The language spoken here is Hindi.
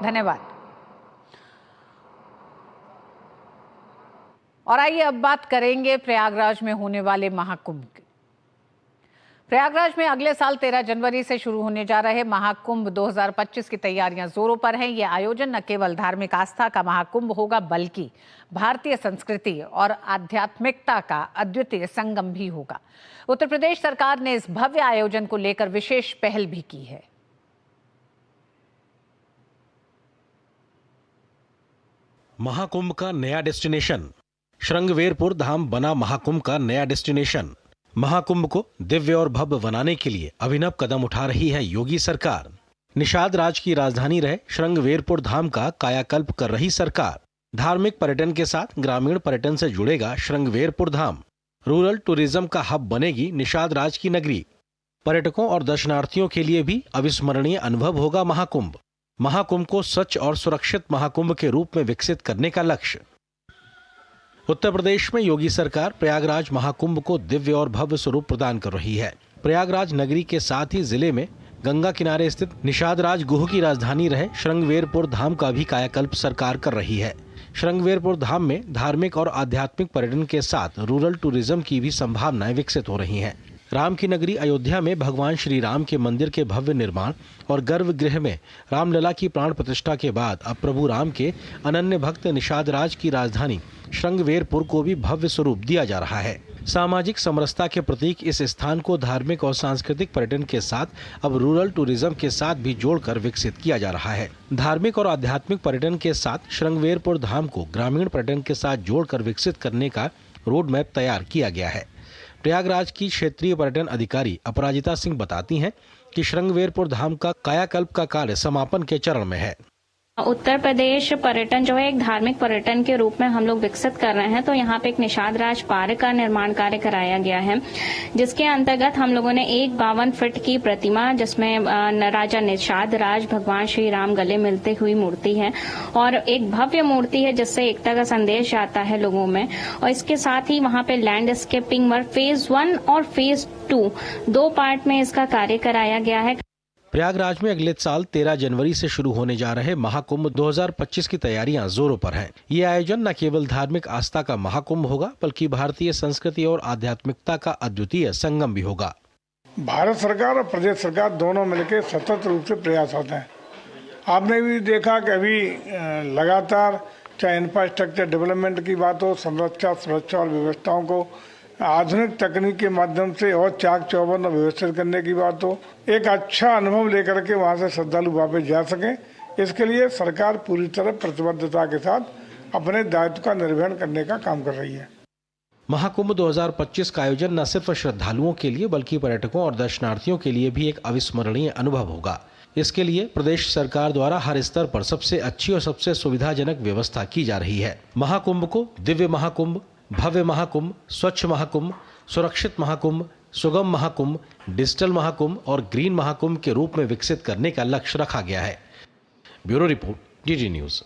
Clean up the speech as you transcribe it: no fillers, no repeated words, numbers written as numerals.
धन्यवाद। और आइए अब बात करेंगे प्रयागराज में होने वाले महाकुंभ की। प्रयागराज में अगले साल 13 जनवरी से शुरू होने जा रहे महाकुंभ 2025 की तैयारियां जोरों पर हैं। ये आयोजन न केवल धार्मिक आस्था का महाकुंभ होगा, बल्कि भारतीय संस्कृति और आध्यात्मिकता का अद्वितीय संगम भी होगा। उत्तर प्रदेश सरकार ने इस भव्य आयोजन को लेकर विशेष पहल भी की है। महाकुंभ का नया डेस्टिनेशन। श्रृंगवेरपुर धाम बना महाकुंभ का नया डेस्टिनेशन। महाकुंभ को दिव्य और भव्य बनाने के लिए अभिनव कदम उठा रही है योगी सरकार। निषाद राज की राजधानी रहे श्रृंगवेरपुर धाम का कायाकल्प कर रही सरकार। धार्मिक पर्यटन के साथ ग्रामीण पर्यटन से जुड़ेगा श्रृंगवेरपुर धाम। रूरल टूरिज्म का हब बनेगी निषाद राज की नगरी। पर्यटकों और दर्शनार्थियों के लिए भी अविस्मरणीय अनुभव होगा महाकुंभ। महाकुंभ को स्वच्छ और सुरक्षित महाकुंभ के रूप में विकसित करने का लक्ष्य। उत्तर प्रदेश में योगी सरकार प्रयागराज महाकुंभ को दिव्य और भव्य स्वरूप प्रदान कर रही है। प्रयागराज नगरी के साथ ही जिले में गंगा किनारे स्थित निषाद राज गुह की राजधानी रहे श्रृंगवेरपुर धाम का भी कायाकल्प सरकार कर रही है। श्रृंगवेरपुर धाम में धार्मिक और आध्यात्मिक पर्यटन के साथ रूरल टूरिज्म की भी संभावनाएं विकसित हो रही हैं। राम की नगरी अयोध्या में भगवान श्री राम के मंदिर के भव्य निर्माण और गर्भगृह में रामलला की प्राण प्रतिष्ठा के बाद अब प्रभु राम के अनन्य भक्त निषाद राज की राजधानी श्रृंगवेरपुर को भी भव्य स्वरूप दिया जा रहा है। सामाजिक समरसता के प्रतीक इस स्थान को धार्मिक और सांस्कृतिक पर्यटन के साथ अब रूरल टूरिज्म के साथ भी जोड़कर विकसित किया जा रहा है। धार्मिक और आध्यात्मिक पर्यटन के साथ श्रृंगवेरपुर धाम को ग्रामीण पर्यटन के साथ जोड़कर विकसित करने का रोड मैप तैयार किया गया है। प्रयागराज की क्षेत्रीय पर्यटन अधिकारी अपराजिता सिंह बताती हैं कि श्रृंगवेरपुर धाम का कायाकल्प का कार्य समापन के चरण में है। उत्तर प्रदेश पर्यटन जो है एक धार्मिक पर्यटन के रूप में हम लोग विकसित कर रहे हैं, तो यहाँ पे एक निषाद राज पार्क का निर्माण कार्य कराया गया है, जिसके अंतर्गत हम लोगों ने एक 52 फीट की प्रतिमा, जिसमें राजा निषाद राज भगवान श्री राम गले मिलते हुई मूर्ति है और एक भव्य मूर्ति है जिससे एकता का संदेश आता है लोगों में। और इसके साथ ही वहाँ पे लैंडस्केपिंग वर्क फेज 1 और फेज 2 2 पार्ट में इसका कार्य कराया गया है। प्रयागराज में अगले साल 13 जनवरी से शुरू होने जा रहे महाकुंभ 2025 की तैयारियां जोरों पर हैं। ये आयोजन न केवल धार्मिक आस्था का महाकुंभ होगा, बल्कि भारतीय संस्कृति और आध्यात्मिकता का अद्वितीय संगम भी होगा। भारत सरकार और प्रदेश सरकार दोनों मिलकर सतत रूप से प्रयासरत हैं। आपने भी देखा कि अभी लगातार चाहे इंफ्रास्ट्रक्चर डेवलपमेंट की बात हो, संरक्षा, सुरक्षा और व्यवस्थाओं को आधुनिक तकनीक के माध्यम से और चाक चौबंद और व्यवस्थित करने की बात हो, एक अच्छा अनुभव लेकर के वहां से श्रद्धालु वापस जा सकें, इसके लिए सरकार पूरी तरह प्रतिबद्धता के साथ अपने दायित्व का निर्वहन करने का काम कर रही है। महाकुंभ 2025 का आयोजन न सिर्फ श्रद्धालुओं के लिए बल्कि पर्यटकों और दर्शनार्थियों के लिए भी एक अविस्मरणीय अनुभव होगा। इसके लिए प्रदेश सरकार द्वारा हर स्तर पर सबसे अच्छी और सबसे सुविधाजनक व्यवस्था की जा रही है। महाकुंभ को दिव्य महाकुंभ, भव्य महाकुंभ, स्वच्छ महाकुंभ, सुरक्षित महाकुंभ, सुगम महाकुंभ, डिजिटल महाकुंभ और ग्रीन महाकुंभ के रूप में विकसित करने का लक्ष्य रखा गया है। Bureau report, DD news.